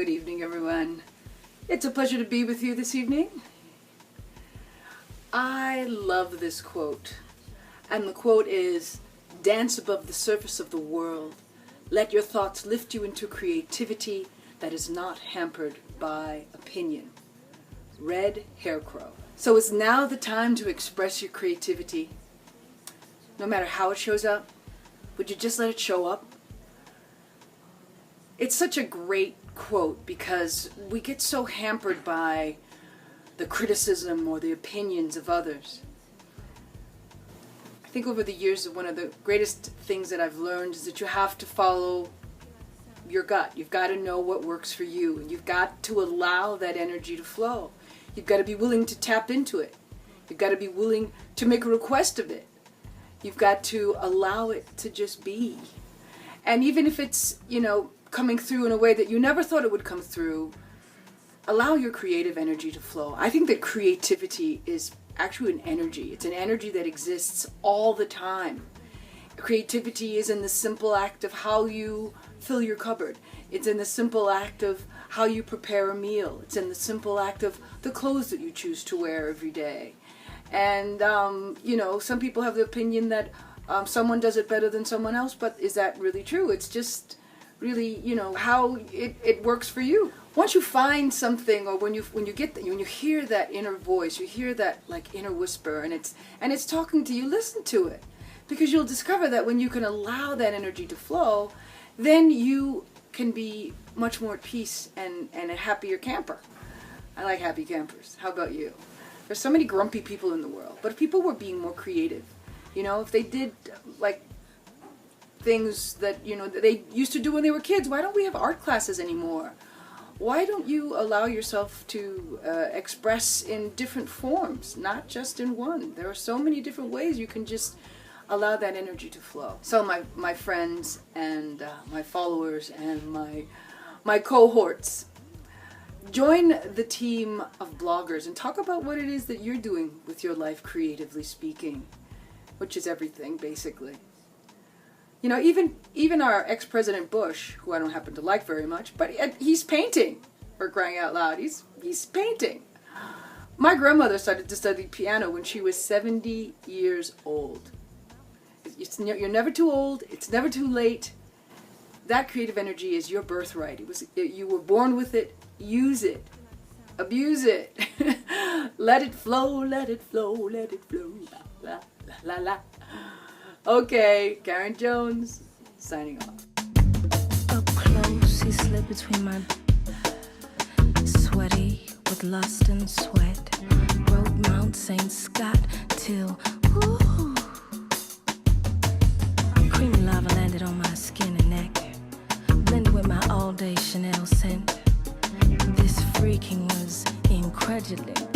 Good evening, everyone. It's a pleasure to be with you this evening. I love this quote, and the quote is, "Dance above the surface of the world. Let your thoughts lift you into creativity that is not hampered by opinion." Red Haircrow. So is now the time to express your creativity? No matter how it shows up, would you just let it show up? It's such a great quote because we get so hampered by the criticism or the opinions of others. I think over the years, one of the greatest things that I've learned is that you have to follow your gut. You've got to know what works for you, and you've got to allow that energy to flow. You've got to be willing to tap into it. You've got to be willing to make a request of it. You've got to allow it to just be. And even if it's, coming through in a way that you never thought it would come through, allow your creative energy to flow. I think that creativity is actually an energy. It's an energy that exists all the time. Creativity is in the simple act of how you fill your cupboard. It's in the simple act of how you prepare a meal. It's in the simple act of the clothes that you choose to wear every day. And, some people have the opinion that someone does it better than someone else, but is that really true? It's just really, how it works for you. Once you find something, or when you hear that inner voice, you hear that inner whisper, and it's talking to you, listen to it. Because you'll discover that when you can allow that energy to flow, then you can be much more at peace and a happier camper. I like happy campers. How about you? There's so many grumpy people in the world, but if people were being more creative, if they did things that that they used to do when they were kids, why don't we have art classes anymore? Why don't you allow yourself to express in different forms, not just in one? There are so many different ways you can just allow that energy to flow. So my friends and my followers and my cohorts, join the team of bloggers and talk about what it is that you're doing with your life, creatively speaking, which is everything, basically. Even our ex-President Bush, who I don't happen to like very much, but he's painting, for crying out loud. He's painting. My grandmother started to study piano when she was 70 years old. You're never too old. It's never too late. That creative energy is your birthright. You were born with it. Use it. Abuse it. Let it flow, let it flow, let it flow. La, la, la, la. Okay, Karen Jones, signing off. Up close, he slid between my sweaty with lust and sweat. Rode Mount St. Scott till, ooh. Creamy lava landed on my skin and neck, blended with my all-day Chanel scent. This freaking was incredulous.